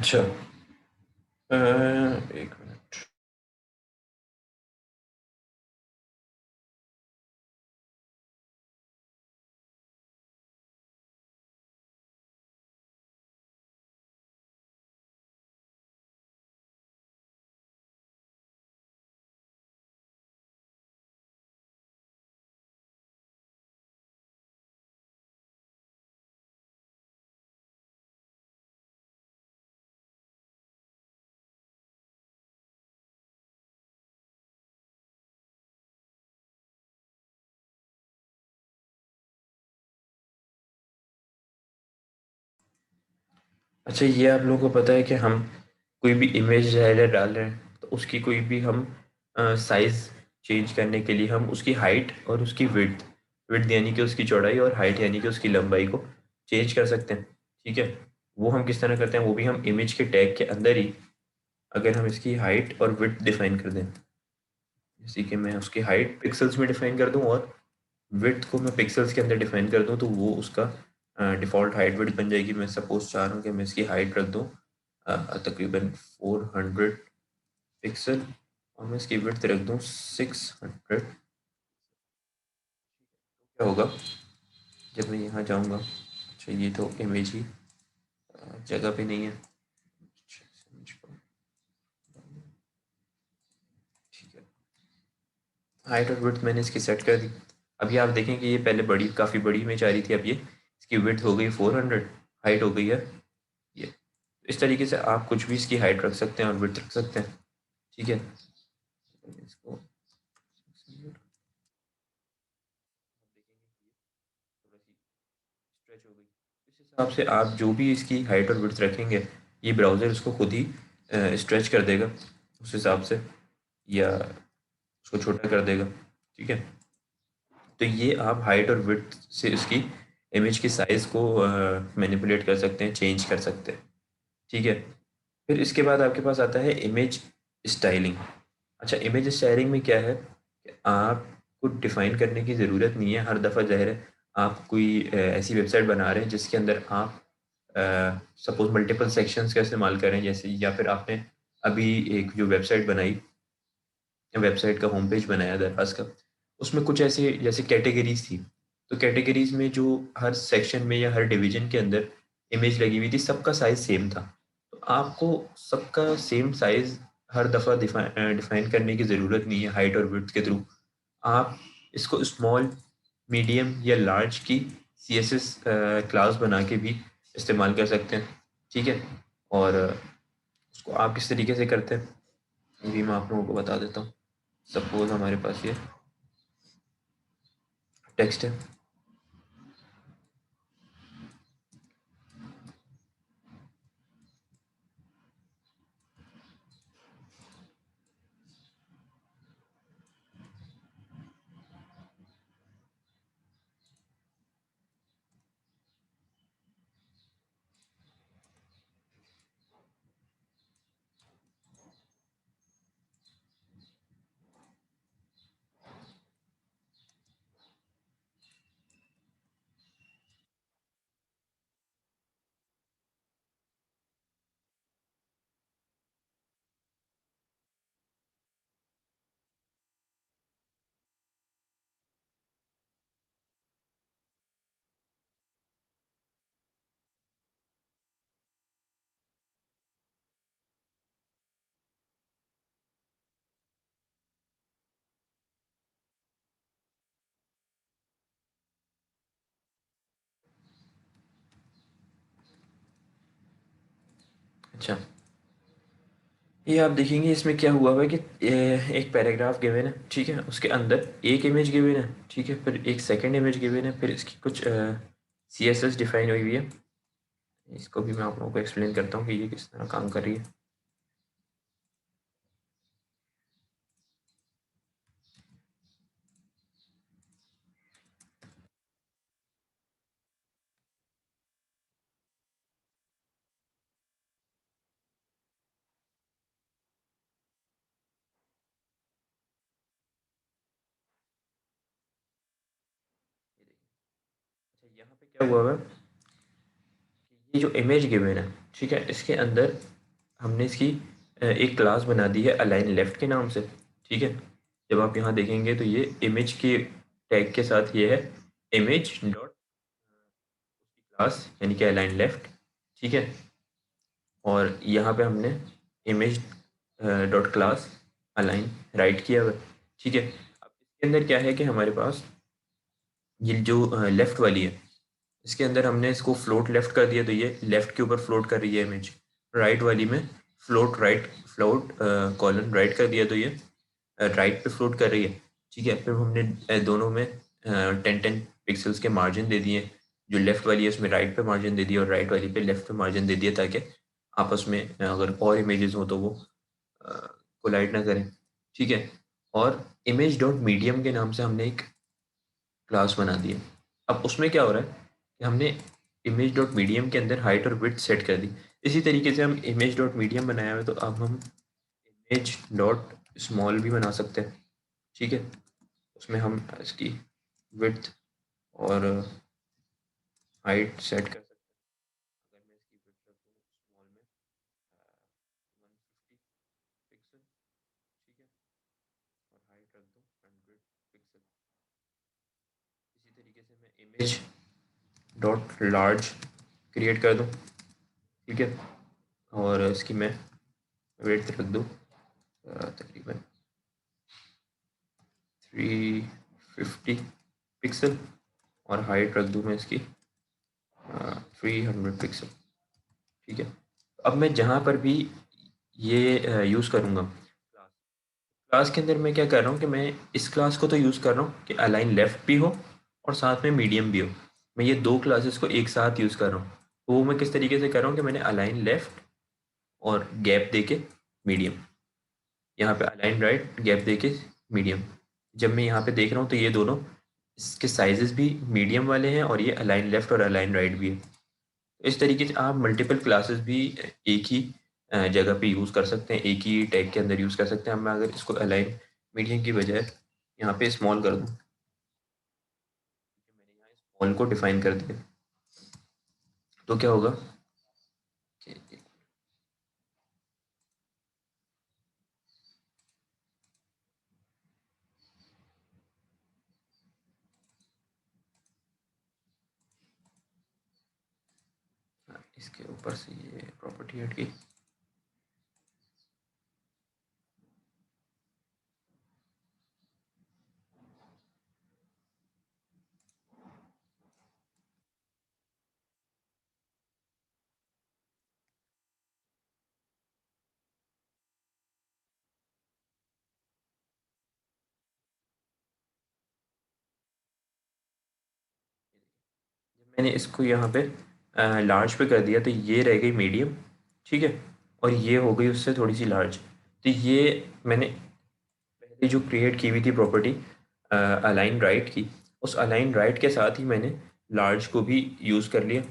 अच्छा। एक मिनट। अच्छा, ये आप लोगों को पता है कि हम कोई भी इमेज डाल रहे हैं तो उसकी कोई भी हम साइज़ चेंज करने के लिए हम उसकी हाइट और उसकी विड्थ विड्थ यानी कि उसकी चौड़ाई और हाइट यानी कि उसकी लंबाई को चेंज कर सकते हैं। ठीक है, वो हम किस तरह करते हैं, वो भी हम इमेज के टैग के अंदर ही अगर हम इसकी हाइट और विड्थ डिफाइन कर दें, जैसे कि मैं उसकी हाइट पिक्सल्स में डिफाइन कर दूं और विड्थ को मैं पिक्सल्स के अंदर डिफाइन कर दूं, तो वो उसका डिफ़ॉल्ट हाइट विड्थ बन जाएगी। मैं सपोज चाह रहा हूँ कि मैं इसकी हाइट रख दूं तकरीबन 400 पिक्सल और मैं इसकी विड्थ रख दूं 600। क्या होगा जब मैं यहाँ जाऊँगा? अच्छा, ये तो इमेज ही जगह पे नहीं है। अच्छा, image को- ठीक है, हाइट और विड्थ मैंने इसकी सेट कर दी। अभी आप देखें कि ये पहले बड़ी काफ़ी बड़ी इमेज आ रही थी, अब ये इसकी विड्थ हो गई 400, हाइट हो गई है ये। इस तरीके से आप कुछ भी इसकी हाइट रख सकते हैं और विड्थ रख सकते हैं। ठीक है, इसको थोड़ा सी स्ट्रेच हो गई। इस हिसाब से आप जो भी इसकी हाइट और विड्थ रखेंगे, ये ब्राउज़र इसको खुद ही स्ट्रेच कर देगा उस हिसाब से, या उसको छोटा कर देगा। ठीक है, तो ये आप हाइट और विड्थ से इसकी इमेज की साइज़ को मैनिपुलेट कर सकते हैं, चेंज कर सकते हैं। ठीक है, फिर इसके बाद आपके पास आता है इमेज स्टाइलिंग। अच्छा, इमेज स्टाइलिंग में क्या है कि आपको डिफ़ाइन करने की ज़रूरत नहीं है हर दफ़ा। ज़ाहिर है, आप कोई ऐसी वेबसाइट बना रहे हैं जिसके अंदर आप सपोज़ मल्टीपल सेक्शंस का इस्तेमाल करें, जैसे या फिर आपने अभी एक जो वेबसाइट बनाई, वेबसाइट का होम पेज बनाया दरख़्वास्त का, उसमें कुछ ऐसे जैसे कैटेगरीज़ थी, तो कैटेगरीज़ में जो हर सेक्शन में या हर डिवीज़न के अंदर इमेज लगी हुई थी, सबका साइज़ सेम था। तो आपको सबका सेम साइज़ हर दफ़ा डिफ़ाइन करने की ज़रूरत नहीं है हाइट और विड्थ के थ्रू। आप इसको स्मॉल, मीडियम या लार्ज की सीएसएस क्लास बना के भी इस्तेमाल कर सकते हैं। ठीक है, और उसको आप किस तरीके से करते हैं, ये भी मैं आप लोगों को बता देता हूँ। सपोज़ हमारे पास ये टेक्स्ट है। अच्छा, ये आप देखेंगे इसमें क्या हुआ हुआ है कि एक पैराग्राफ गिवन है, ठीक है, उसके अंदर एक इमेज गिवन है, ठीक है, फिर एक सेकंड इमेज गिवन है, फिर इसकी कुछ सीएसएस डिफाइन हुई हुई है। इसको भी मैं आप लोगों को एक्सप्लेन करता हूँ कि ये किस तरह काम कर रही है। ये देखिए, अच्छा यहाँ पे क्या हुआ हुआ है, ये जो इमेज गिवन है, ठीक है, इसके अंदर हमने इसकी एक क्लास बना दी है अलाइन लेफ्ट के नाम से, ठीक है। जब आप यहाँ देखेंगे तो ये इमेज के टैग के साथ ये है इमेज डॉट क्लास यानी कि अलाइन लेफ्ट, ठीक है। और यहाँ पे हमने image dot class align right किया हुआ है, ठीक है। अब इसके अंदर क्या है कि हमारे पास ये जो लेफ्ट वाली है, इसके अंदर हमने इसको फ्लोट लेफ्ट कर दिया तो ये लेफ्ट के ऊपर फ्लोट कर रही है इमेज। राइट वाली में फ्लोट कॉलन राइट कर दिया तो ये राइट पे फ्लोट कर रही है, ठीक है। फिर हमने दोनों में 10-10 पिक्सल्स के मार्जिन दे दिए। जो लेफ्ट वाली है उसमें राइट पे मार्जिन दे दिया और राइट वाली पे लेफ्ट पे मार्जिन दे दिया, ताकि आपस में अगर और इमेजेस हो तो वो कोलाइड ना करें, ठीक है। और इमेज डॉट मीडियम के नाम से हमने एक क्लास बना दी है। अब उसमें क्या हो रहा है कि हमने इमेज डॉट मीडियम के अंदर हाइट और विड्थ सेट कर दी। इसी तरीके से हम इमेज डॉट मीडियम बनाया हुआ है तो अब हम इमेज डॉट स्मॉल भी बना सकते हैं, ठीक है। उसमें हम इसकी विड्थ और हाइट सेट कर सकते हैं। अगर मैं इसकी विड्थ रख दूँ स्मॉल में 150 पिक्सल, ठीक है, और हाइट रख दूँ 100 पिक्सल। इसी तरीके से मैं इमेज डॉट लार्ज क्रिएट कर दूँ, ठीक है, और इसकी मैं विड्थ रख दूँ तकरीबन 350 पिक्सल और हाइट रख दूँ मैं इसकी 300 पिक्सल, ठीक है। अब मैं जहाँ पर भी ये यूज़ करूँगा क्लास के अंदर, मैं क्या कर रहा हूँ कि मैं इस क्लास को तो यूज़ कर रहा हूँ कि अलाइन लेफ्ट भी हो और साथ में मीडियम भी हो। मैं ये दो क्लासेस को एक साथ यूज़ कर रहा हूँ। तो वो मैं किस तरीके से कर रहा हूँ कि मैंने अलाइन लेफ्ट और गैप दे के मीडियम, यहाँ पे अलाइन राइट गैप दे के मीडियम। जब मैं यहाँ पे देख रहा हूँ तो ये दोनों इसके साइजेस भी मीडियम वाले हैं और ये अलाइन लेफ्ट और अलाइन राइट भी है। तो इस तरीके से आप मल्टीपल क्लासेस भी एक ही जगह पे यूज़ कर सकते हैं, एक ही टैग के अंदर यूज़ कर सकते हैं। अब मैं अगर इसको अलाइन मीडियम की बजाय यहाँ पे स्मॉल कर दूँ, मैंने यहाँ स्मॉल को डिफाइन कर दिया, तो क्या होगा कि इसके ऊपर से ये प्रॉपर्टी हट गई। जब मैंने इसको यहाँ पे लार्ज पे कर दिया तो ये रह गई मीडियम, ठीक है, और ये हो गई उससे थोड़ी सी लार्ज। तो ये मैंने पहले जो क्रिएट की हुई थी प्रॉपर्टी अलाइन राइट की, उस अलाइन राइट के साथ ही मैंने लार्ज को भी यूज़ कर लिया।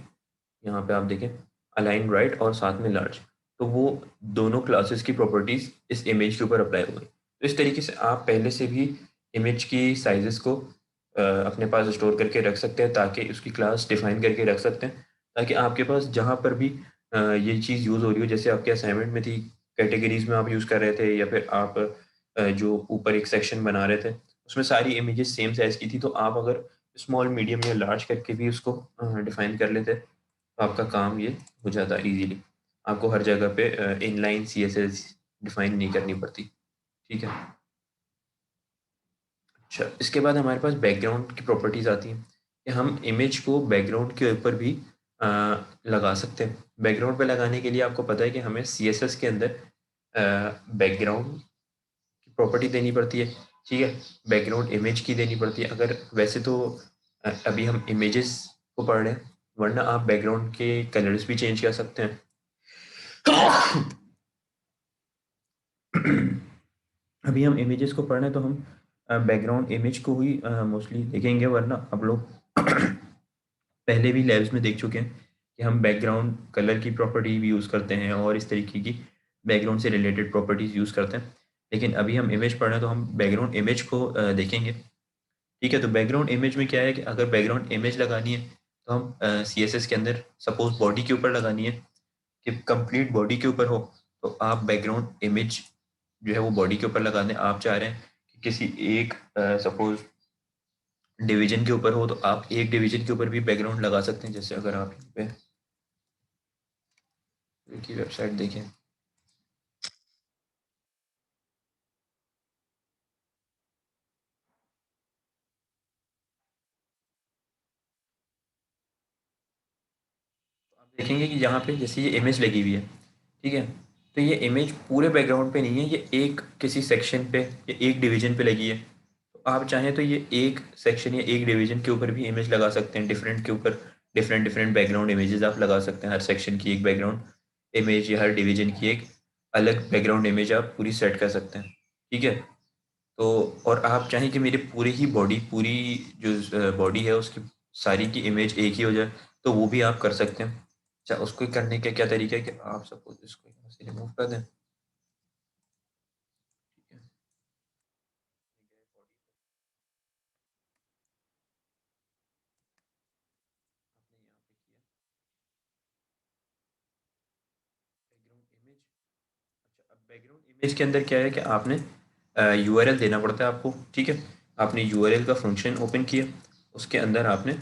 यहाँ पे आप देखें अलाइन राइट और साथ में लार्ज, तो वो दोनों क्लासेस की प्रॉपर्टीज़ इस इमेज के ऊपर अप्लाई हो गई। तो इस तरीके से आप पहले से भी इमेज की साइजेस को अपने पास स्टोर करके रख सकते हैं, ताकि उसकी क्लास डिफाइन करके रख सकते हैं, ताकि आपके पास जहाँ पर भी ये चीज़ यूज़ हो रही हो, जैसे आपके असाइनमेंट में थी कैटेगरीज में आप यूज़ कर रहे थे, या फिर आप जो ऊपर एक सेक्शन बना रहे थे उसमें सारी इमेजेस सेम साइज़ की थी, तो आप अगर स्मॉल मीडियम या लार्ज करके भी उसको डिफाइन कर लेते तो आपका काम ये हो जाता इजीली। आपको हर जगह पे इनलाइन सीएसएस डिफाइन नहीं करनी पड़ती, ठीक है। अच्छा, इसके बाद हमारे पास बैकग्राउंड की प्रॉपर्टीज़ आती हैं कि हम इमेज को बैकग्राउंड के ऊपर भी अ, लगा सकते हैं। बैकग्राउंड पे लगाने के लिए आपको पता है कि हमें सीएसएस के अंदर बैकग्राउंड की प्रॉपर्टी देनी पड़ती है, ठीक है। बैकग्राउंड इमेज की देनी पड़ती है। अगर वैसे तो अभी हम इमेजेस को पढ़ रहे हैं, वरना आप बैकग्राउंड के कलर्स भी चेंज कर सकते हैं। अभी हम इमेजेस को पढ़ रहे हैं तो हम बैकग्राउंड इमेज को ही मोस्टली देखेंगे, वरना आप लोग पहले भी लैब्स में देख चुके हैं कि हम बैकग्राउंड कलर की प्रॉपर्टी भी यूज़ करते हैं और इस तरीके की बैकग्राउंड से रिलेटेड प्रॉपर्टीज़ यूज़ करते हैं। लेकिन अभी हम इमेज पढ़ रहे हैं तो हम बैकग्राउंड इमेज को देखेंगे, ठीक है। तो बैकग्राउंड इमेज में क्या है कि अगर बैकग्राउंड इमेज लगानी है तो हम CSS के अंदर सपोज बॉडी के ऊपर लगानी है कि कंप्लीट बॉडी के ऊपर हो, तो आप बैकग्राउंड इमेज जो है वो बॉडी के ऊपर लगा दें। आप चाह रहे हैं कि किसी एक सपोज डिवीजन के ऊपर हो, तो आप एक डिवीजन के ऊपर भी बैकग्राउंड लगा सकते हैं। जैसे अगर आप यहाँ पे की वेबसाइट देखें, आप देखेंगे कि यहाँ पे जैसे ये इमेज लगी हुई है, ठीक है, तो ये इमेज पूरे बैकग्राउंड पे नहीं है, ये एक किसी सेक्शन पे या एक डिवीजन पे लगी है। तो आप चाहें तो ये एक सेक्शन या एक डिवीजन के ऊपर भी इमेज लगा सकते हैं, डिफरेंट के ऊपर डिफरेंट डिफरेंट बैकग्राउंड इमेजेस आप लगा सकते हैं। हर सेक्शन की एक बैकग्राउंड इमेज या हर डिवीजन की एक अलग बैकग्राउंड इमेज आप पूरी सेट कर सकते हैं, ठीक है। तो और आप चाहें कि मेरी पूरी ही बॉडी, पूरी जो बॉडी है उसकी सारी की इमेज एक ही हो जाए, तो वो भी आप कर सकते हैं। अच्छा, उसको करने का क्या तरीका है कि आप सपोज इसको यहाँ से रिमूव कर दें, ठीक है। आपने यहाँ पे किया बैकग्राउंड इमेज। अच्छा, अब बैकग्राउंड इमेज के अंदर क्या है कि आपने यूआरएल देना पड़ता है आपको, ठीक है। आपने यूआरएल का फंक्शन ओपन किया, उसके अंदर आपने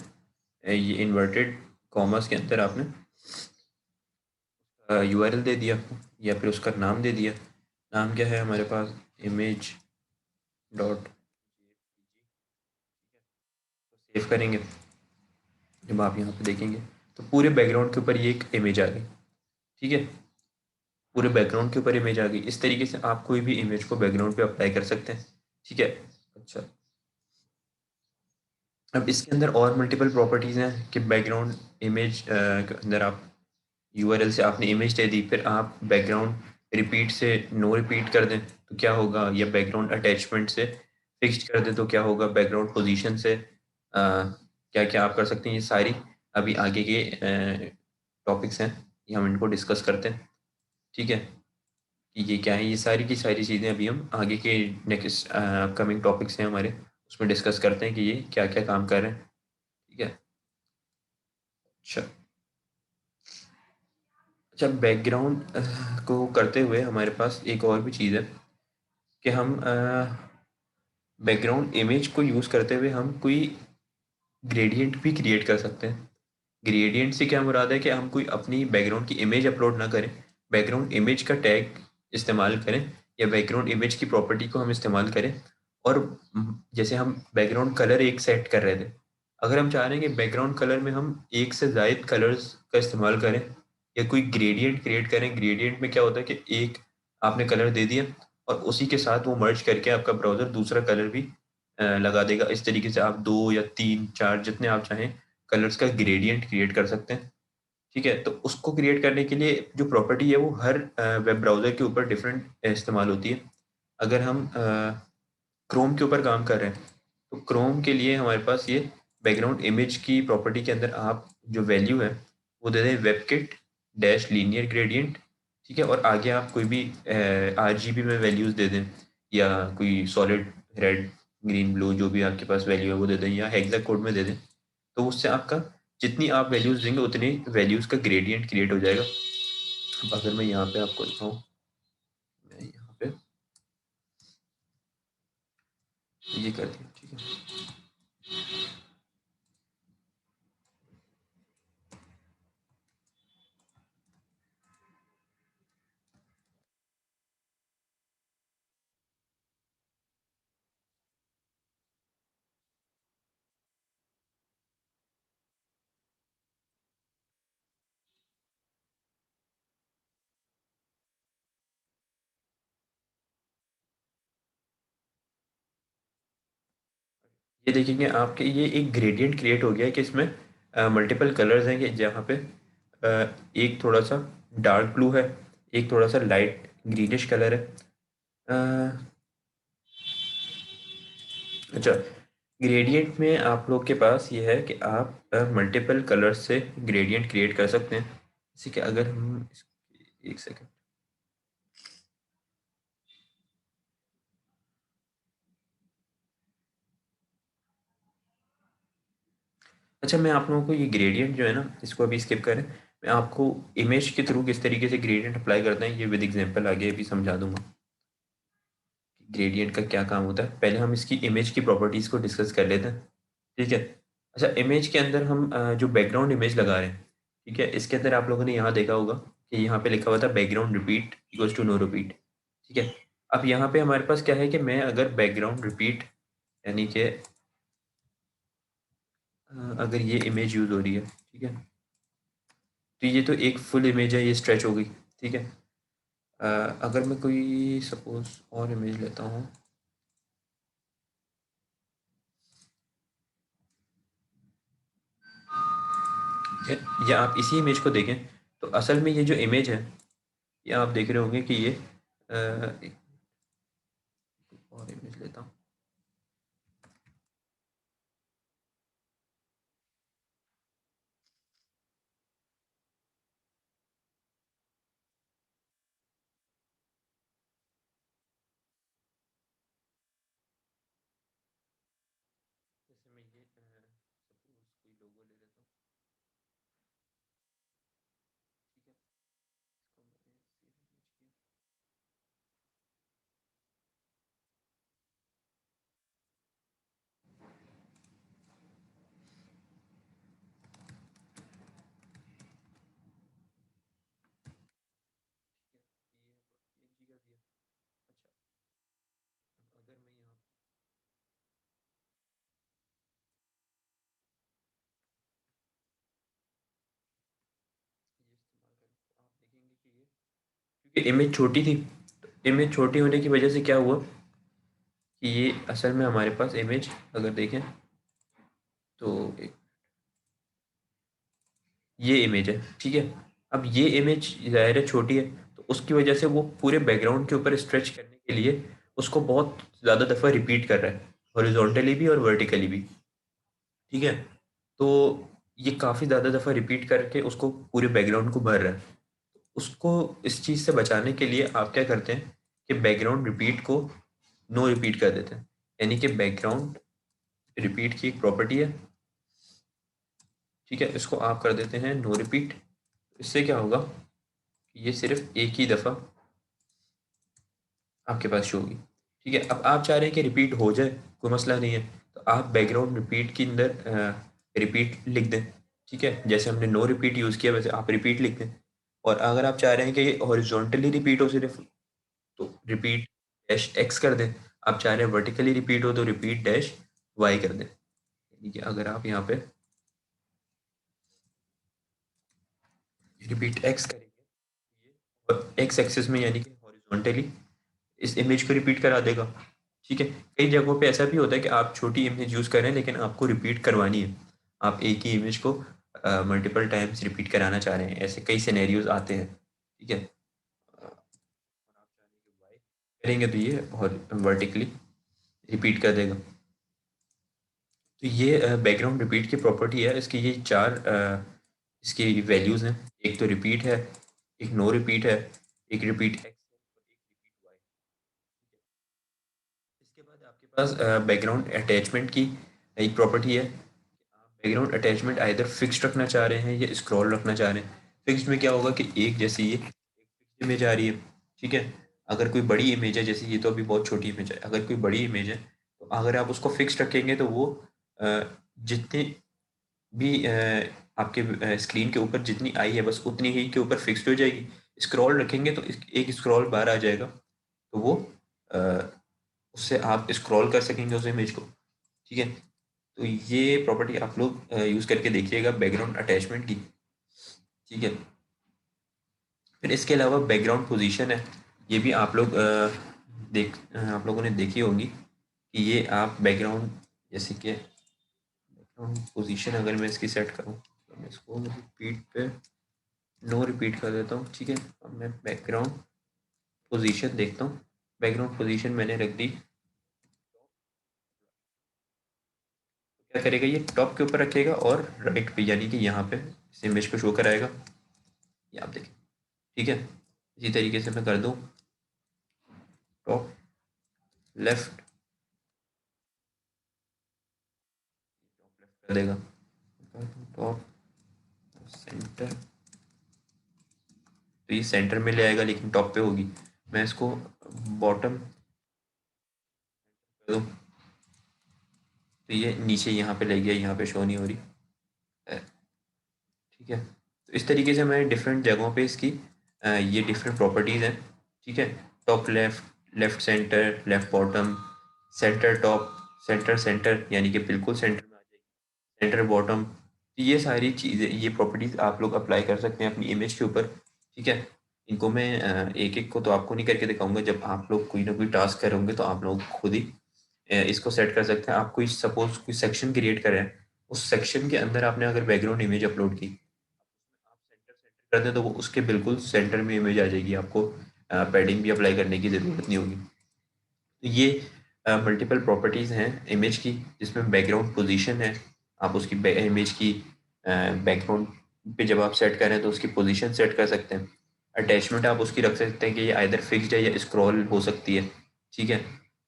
ये इन्वर्टेड कॉमर्स के अंदर आपने यूआरएल दे दिया या फिर उसका नाम दे दिया। नाम क्या है हमारे पास, इमेज डॉट, सेव करेंगे। जब आप यहाँ पे देखेंगे तो पूरे बैकग्राउंड के ऊपर ये एक इमेज आ गई, ठीक है। पूरे बैकग्राउंड के ऊपर इमेज आ गई। इस तरीके से आप कोई भी इमेज को बैकग्राउंड पे अप्लाई कर सकते हैं, ठीक है। अच्छा, अब इसके अंदर और मल्टीपल प्रॉपर्टीज़ हैं कि बैकग्राउंड इमेज के अंदर आप यूआरएल से आपने इमेज दे दी, फिर आप बैकग्राउंड रिपीट से नो रिपीट कर दें तो क्या होगा, या बैकग्राउंड अटैचमेंट से फिक्स्ड कर दें तो क्या होगा, बैकग्राउंड पोजीशन से क्या क्या आप कर सकते हैं। ये सारी अभी आगे के टॉपिक्स हैं, ये हम इनको डिस्कस करते हैं, ठीक है। कि ये क्या है, ये सारी की सारी चीज़ें अभी हम आगे के नेक्स्ट अपकमिंग टॉपिक्स हैं हमारे, उसमें डिस्कस करते हैं कि ये क्या क्या काम कर रहे हैं, ठीक है। अच्छा, अच्छा, बैकग्राउंड को करते हुए हमारे पास एक और भी चीज़ है कि हम बैकग्राउंड इमेज को यूज़ करते हुए हम कोई ग्रेडियंट भी क्रिएट कर सकते हैं। ग्रेडियंट से क्या मुराद है कि हम कोई अपनी बैकग्राउंड की इमेज अपलोड ना करें, बैकग्राउंड इमेज का टैग इस्तेमाल करें, या बैकग्राउंड इमेज की प्रॉपर्टी को हम इस्तेमाल करें। और जैसे हम बैकग्राउंड कलर एक सेट कर रहे थे, अगर हम चाह रहे हैं कि बैकग्राउंड कलर में हम एक से ज़ायद कलर्स का इस्तेमाल करें या कोई ग्रेडियंट क्रिएट करें। ग्रेडियंट में क्या होता है कि एक आपने कलर दे दिया और उसी के साथ वो मर्ज करके आपका ब्राउज़र दूसरा कलर भी लगा देगा। इस तरीके से आप 2 या 3, 4 जितने आप चाहें कलर्स का ग्रेडियंट क्रिएट कर सकते हैं, ठीक है। तो उसको क्रिएट करने के लिए जो प्रॉपर्टी है वो हर वेब ब्राउज़र के ऊपर डिफरेंट इस्तेमाल होती है। अगर हम क्रोम के ऊपर काम कर रहे हैं, तो क्रोम के लिए हमारे पास ये बैकग्राउंड इमेज की प्रॉपर्टी के अंदर आप जो वैल्यू है वो दे दें वेबकिट डैश लीनियर ग्रेडियंट, ठीक है। और आगे आप कोई भी RGB में वैल्यूज़ दे दें, या कोई सॉलिड रेड ग्रीन ब्लू जो भी आपके पास वैल्यू है वो दे दें, या हेक्सा कोड में दे दें। तो उससे आपका जितनी आप वैल्यूज़ देंगे उतनी वैल्यूज़ का ग्रेडियंट क्रिएट हो जाएगा। अब अगर मैं यहाँ पे आपको दिखाऊँ, मैं यहाँ पे ये कर दिया, ठीक है। ये देखेंगे आपके ये एक ग्रेडियंट क्रिएट हो गया है कि इसमें मल्टीपल कलर्स हैं कि जहाँ पे एक थोड़ा सा डार्क ब्लू है, एक थोड़ा सा लाइट ग्रीनिश कलर है। अ, अच्छा, ग्रेडियंट में आप लोग के पास ये है कि आप मल्टीपल कलर्स से ग्रेडियंट क्रिएट कर सकते हैं। जैसे कि अगर हम एक सेकंड, अच्छा, मैं आप लोगों को ये ग्रेडियंट जो है ना, इसको अभी स्किप करें। मैं आपको इमेज के थ्रू किस तरीके से ग्रेडियंट अप्लाई करते हैं ये विद एग्जांपल आगे अभी समझा दूंगा। ग्रेडियंट का क्या काम होता है, पहले हम इसकी इमेज की प्रॉपर्टीज़ को डिस्कस कर लेते हैं। ठीक है। अच्छा, इमेज के अंदर हम जो बैकग्राउंड इमेज लगा रहे हैं, ठीक है, इसके अंदर आप लोगों ने यहाँ देखा होगा कि यहाँ पे लिखा हुआ था background repeat equals to no repeat. ठीक है। अब यहाँ पे हमारे पास क्या है कि मैं अगर बैकग्राउंड रिपीट यानी कि अगर ये इमेज यूज़ हो रही है, ठीक है, तो ये तो एक फुल इमेज है, ये स्ट्रेच हो गई। ठीक है। अगर मैं कोई सपोज और इमेज लेता हूँ, या आप इसी इमेज को देखें, तो असल में ये जो इमेज है, ये आप देख रहे होंगे कि ये एक और इमेज लेता हूँ। जैसे मैं ये सपोज कोई लोगो ले लेता हूँ। ठीक है, इसको मैंने सेव इमेज किया। ठीक है, ये PNG का दिया। अच्छा, अब अगर मैं यहाँ ये इस्तेमाल करूँ, तो आप देखेंगे कि ये, क्योंकि इमेज छोटी थी, इमेज छोटी होने की वजह से क्या हुआ कि ये असल में हमारे पास इमेज अगर देखें तो ये इमेज है। ठीक है। अब ये इमेज ज़ाहिर है छोटी है, तो उसकी वजह से वो पूरे बैकग्राउंड के ऊपर स्ट्रेच करने के लिए उसको बहुत ज़्यादा दफ़ा रिपीट कर रहा है, हॉरिजॉन्टली भी और वर्टिकली भी। ठीक है। तो ये काफ़ी ज़्यादा दफ़ा रिपीट करके उसको पूरे बैकग्राउंड को भर रहा है। उसको इस चीज़ से बचाने के लिए आप क्या करते हैं कि बैकग्राउंड रिपीट को नो रिपीट कर देते हैं। यानी कि बैकग्राउंड रिपीट की एक प्रॉपर्टी है, ठीक है, इसको आप कर देते हैं नो रिपीट। इससे क्या होगा कि ये सिर्फ एक ही दफ़ा आपके पास शो होगी। ठीक है। अब आप चाह रहे हैं कि रिपीट हो जाए, कोई मसला नहीं है, तो आप बैकग्राउंड रिपीट के अंदर रिपीट लिख दें। ठीक है, जैसे हमने नो रिपीट यूज़ किया वैसे आप रिपीट लिख दें। और अगर आप चाह रहे हैं कि ये हॉरिजॉन्टली रिपीट हो सिर्फ, तो रिपीट डैश एक्स कर दें। आप चाह रहे हैं वर्टिकली रिपीट हो तो रिपीट डैश वाई कर दें। यानी कि अगर आप यहाँ पे रिपीट एक्स करेंगे, और एक्स एक्सिस में यानी कि हॉरिजॉन्टली इस इमेज को रिपीट करा देगा। ठीक है। कई जगहों पे ऐसा भी होता है कि आप छोटी इमेज यूज़ करें लेकिन आपको रिपीट करवानी है, आप एक ही इमेज को मल्टीपल टाइम्स रिपीट कराना चाह रहे हैं, ऐसे कई सिनेरियोज आते हैं। ठीक है। और आप चाहेंगे कि वाई करेंगे तो ये और वर्टिकली रिपीट कर देगा। तो ये बैकग्राउंड रिपीट की प्रॉपर्टी है, इसकी ये चार इसकी वैल्यूज़ हैं। एक तो रिपीट है, एक नो रिपीट है, एक रिपीट एक्स है, और एक रिपीट वाई। इसके बाद आपके पास बैकग्राउंड अटैचमेंट की एक प्रॉपर्टी है। आप बैकग्राउंड अटैचमेंट आइदर फिक्स्ड रखना चाह रहे हैं या स्क्रॉल रखना चाह रहे हैं। फिक्स्ड में क्या होगा कि एक जैसे ये एक फिक्स्ड इमेज आ रही है। ठीक है। अगर कोई बड़ी इमेज है, जैसे ये तो अभी बहुत छोटी इमेज है, अगर कोई बड़ी इमेज है तो अगर आप उसको फिक्स्ड रखेंगे तो वो अ, जितने भी आपके स्क्रीन के ऊपर जितनी आई है बस उतनी ही के ऊपर फिक्स्ड हो जाएगी। स्क्रॉल रखेंगे तो एक स्क्रॉल बार आ जाएगा, तो वो अ, उससे आप स्क्रॉल कर सकेंगे उस इमेज को। ठीक है। तो ये प्रॉपर्टी आप लोग यूज़ करके देखिएगा बैकग्राउंड अटैचमेंट की। ठीक है। फिर इसके अलावा बैकग्राउंड पोजीशन है, ये भी आप लोग आप लोगों ने देखी होगी कि ये आप बैकग्राउंड, जैसे कि बैकग्राउंड पोजीशन अगर मैं इसकी सेट करूँ तो मैं इसको रिपीट पे नो रिपीट कर देता हूँ। ठीक है। अब मैं बैकग्राउंड पोजीशन देखता हूँ। बैकग्राउंड पोजीशन मैंने रख दी, क्या करेगा ये टॉप के ऊपर रखेगा और राइट पे यानी कि यहाँ पे इस इमेज पे शो कराएगा। ये आप देखें। ठीक है। इसी तरीके से मैं कर दूँ टॉप लेफ्ट, टॉप लेफ्ट कर देगा। टॉप सेंटर, तो ये सेंटर में ले आएगा लेकिन टॉप पे होगी। मैं इसको बॉटम कर दूँ तो ये नीचे यहाँ पे ले गया, यहाँ पे शो नहीं हो रही है। ठीक है, तो इस तरीके से मैं डिफरेंट जगहों पे इसकी ये डिफरेंट प्रॉपर्टीज़ हैं। ठीक है, top left, left centre, left bottom, centre top, centre centre यानी कि बिल्कुल सेंटर में आ जाएगी, सेंटर बॉटम। ये सारी चीज़ें, ये प्रॉपर्टीज़ आप लोग अप्लाई कर सकते हैं अपनी इमेज के ऊपर। ठीक है, इनको मैं एक एक को तो आपको नहीं करके दिखाऊंगा, जब आप लोग कोई ना कोई टास्क करोगे तो आप लोग खुद ही इसको सेट कर सकते हैं। आप कोई सपोज कोई सेक्शन क्रिएट कर रहे हैं, उस सेक्शन के अंदर आपने अगर बैकग्राउंड इमेज अपलोड की, आप सेंटर सेंटर कर दें तो वो उसके बिल्कुल सेंटर में इमेज आ जाएगी, आपको पैडिंग भी अप्लाई करने की ज़रूरत नहीं होगी। तो ये मल्टीपल प्रॉपर्टीज़ हैं इमेज की, जिसमें बैकग्राउंड पोजीशन है। आप उसकी इमेज की बैकग्राउंड पे जब आप सेट करें तो उसकी पोजीशन सेट कर सकते हैं। अटैचमेंट आप उसकी रख सकते हैं कि ये आइदर फिक्स्ड है या स्क्रॉल हो सकती है। ठीक है,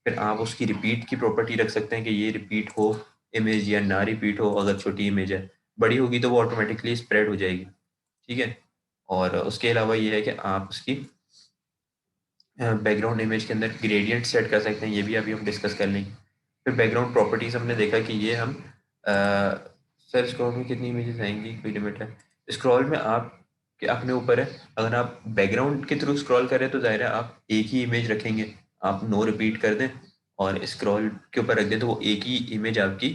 फिर आप उसकी रिपीट की प्रॉपर्टी रख सकते हैं कि ये रिपीट हो इमेज या ना रिपीट हो। अगर छोटी इमेज है, बड़ी होगी तो वो ऑटोमेटिकली स्प्रेड हो जाएगी। ठीक है, और उसके अलावा ये है कि आप उसकी बैकग्राउंड इमेज के अंदर ग्रेडियंट सेट कर सकते हैं, ये भी अभी हम डिस्कस कर लेंगे। फिर बैकग्राउंड प्रॉपर्टीज़ हमने देखा कि ये हम सर स्क्रॉल में कितनी इमेजेस आएंगी, कोई लिमिट है? स्क्रॉल में आप के अपने ऊपर है। अगर आप बैकग्राउंड के थ्रू स्क्रॉल करें तो ज़ाहिर है आप एक ही इमेज रखेंगे। आप नो रिपीट कर दें और स्क्रॉल के ऊपर रख दें तो वो एक ही इमेज आपकी,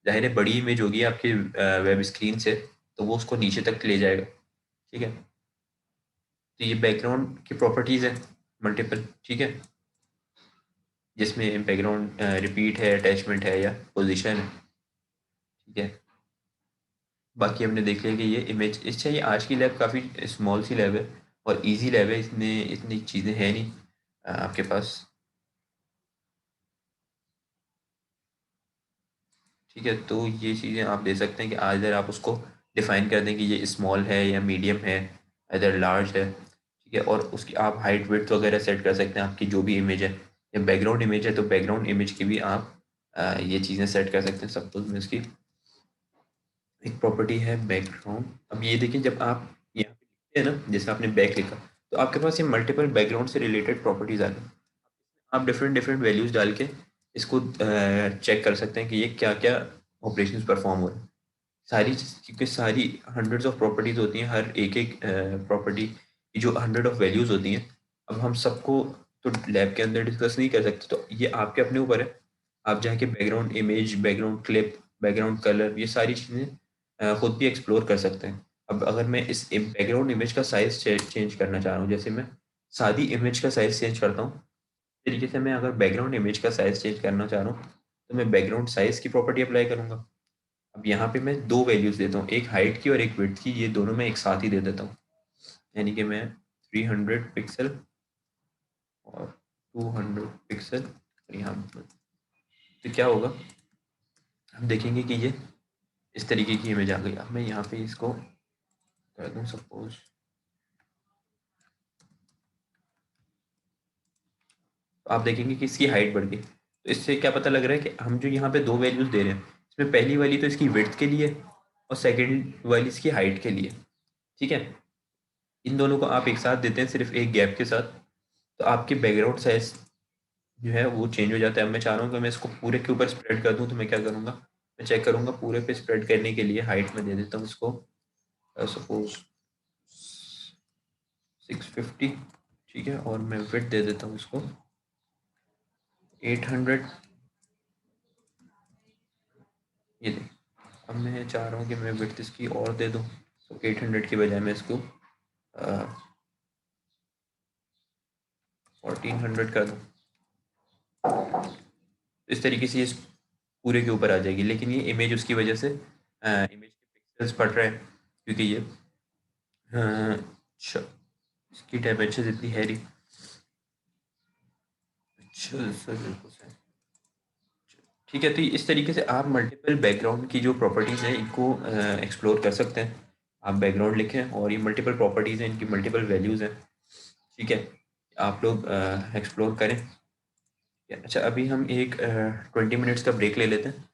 ज़ाहिर है बड़ी इमेज होगी आपकी वेब स्क्रीन से, तो वो उसको नीचे तक ले जाएगा। ठीक है, तो ये बैकग्राउंड की प्रॉपर्टीज़ है मल्टीपल। ठीक है, जिसमें बैकग्राउंड रिपीट है, अटैचमेंट है या पोजीशन है। ठीक है, बाकी हमने देख लिया कि ये इमेज, अच्छा ये आज की लैब काफ़ी स्मॉल सी लैब है और इजी लैब है, इसमें इतनी चीज़ें हैं नहीं आपके पास। ठीक है, तो ये चीज़ें आप दे सकते हैं कि इधर आप उसको डिफाइन कर दें कि ये स्मॉल है या मीडियम है, इधर लार्ज है। ठीक है, और उसकी आप हाइट विड्थ वगैरह सेट कर सकते हैं आपकी जो भी इमेज है। या बैकग्राउंड इमेज है तो बैकग्राउंड इमेज की भी आप ये चीज़ें सेट कर सकते हैं। सपोज मैं इसकी एक प्रॉपर्टी है बैकग्राउंड। अब ये देखिए, जब आप यहाँ पे लिखते हैं ना, जैसे आपने बैक लिखा, तो आपके पास ये मल्टीपल बैकग्राउंड से रिलेटेड प्रॉपर्टीज आ गई। आप डिफरेंट डिफरेंट वैल्यूज डाल के इसको चेक कर सकते हैं कि ये क्या क्या ऑपरेशंस परफॉर्म हो रहे हैं। सारी क्योंकि सारी हंड्रेड्स ऑफ प्रॉपर्टीज होती हैं, हर एक एक प्रॉपर्टी की जो हंड्रेड ऑफ वैल्यूज होती हैं। अब हम सबको तो लैब के अंदर डिस्कस नहीं कर सकते, तो ये आपके अपने ऊपर है। आप जाके background image, background clip, background colour, ये सारी चीज़ें खुद भी एक्सप्लोर कर सकते हैं। अब अगर मैं इस बैकग्राउंड इमेज का साइज चेंज करना चाह रहा हूँ, जैसे मैं सादी इमेज का साइज चेंज करता हूँ, इस तरीके से मैं अगर बैकग्राउंड इमेज का साइज चेंज करना चाह रहा हूँ तो मैं बैकग्राउंड साइज की प्रॉपर्टी अप्लाई करूंगा। अब यहाँ पे मैं दो वैल्यूज देता हूँ, एक हाइट की और एक विड्थ की, ये दोनों मैं एक साथ ही दे देता हूँ। यानी कि मैं 300 पिक्सल और 200 पिक्सल यहाँ पर, तो क्या होगा, हम देखेंगे कि ये इस तरीके की इमेज आ गई। अब मैं यहाँ पे इसको कर दूँ सपोज, तो आप देखेंगे कि इसकी हाइट बढ़ गई। तो इससे क्या पता लग रहा है कि हम जो यहाँ पे दो वैल्यूज दे रहे हैं, इसमें पहली वाली तो इसकी विड्थ के लिए और सेकंड वाली इसकी हाइट के लिए। ठीक है, इन दोनों को आप एक साथ देते हैं सिर्फ एक गैप के साथ, तो आपके बैकग्राउंड साइज जो है वो चेंज हो जाता है। अब मैं चाह रहा हूँ कि मैं इसको पूरे के ऊपर स्प्रेड कर दूँ, तो मैं क्या करूँगा, मैं चेक करूँगा पूरे पे स्प्रेड करने के लिए हाइट में दे देता हूँ इसको सपोज 650। ठीक है, और मैं विड्थ दे देता हूँ इसको 800। ये देख, अब मैं चाह रहा हूँ कि मैं विड्थ इसकी और दे दूँ, तो 800 की बजाय मैं इसको 1400 कर दूँ। इस तरीके से ये पूरे के ऊपर आ जाएगी, लेकिन ये इमेज उसकी वजह से इमेज के पिक्सल्स बढ़ रहे हैं क्योंकि ये अच्छा, इसकी डायमेंशन इतनी है नहीं। अच्छा सर, बिल्कुल सर। ठीक है, तो इस तरीके से आप मल्टीपल बैकग्राउंड की जो प्रॉपर्टीज़ हैं इनको एक्सप्लोर कर सकते हैं। आप बैकग्राउंड लिखें और ये मल्टीपल प्रॉपर्टीज़ हैं, इनकी मल्टीपल वैल्यूज़ हैं। ठीक है, आप लोग एक्सप्लोर करें। अच्छा, अभी हम एक 20 मिनट्स का ब्रेक ले लेते हैं।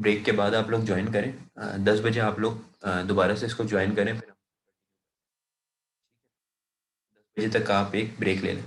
ब्रेक के बाद आप लोग ज्वाइन करें, 10 बजे आप लोग दोबारा से इसको ज्वाइन करें, फिर 10 बजे तक आप एक ब्रेक ले लें।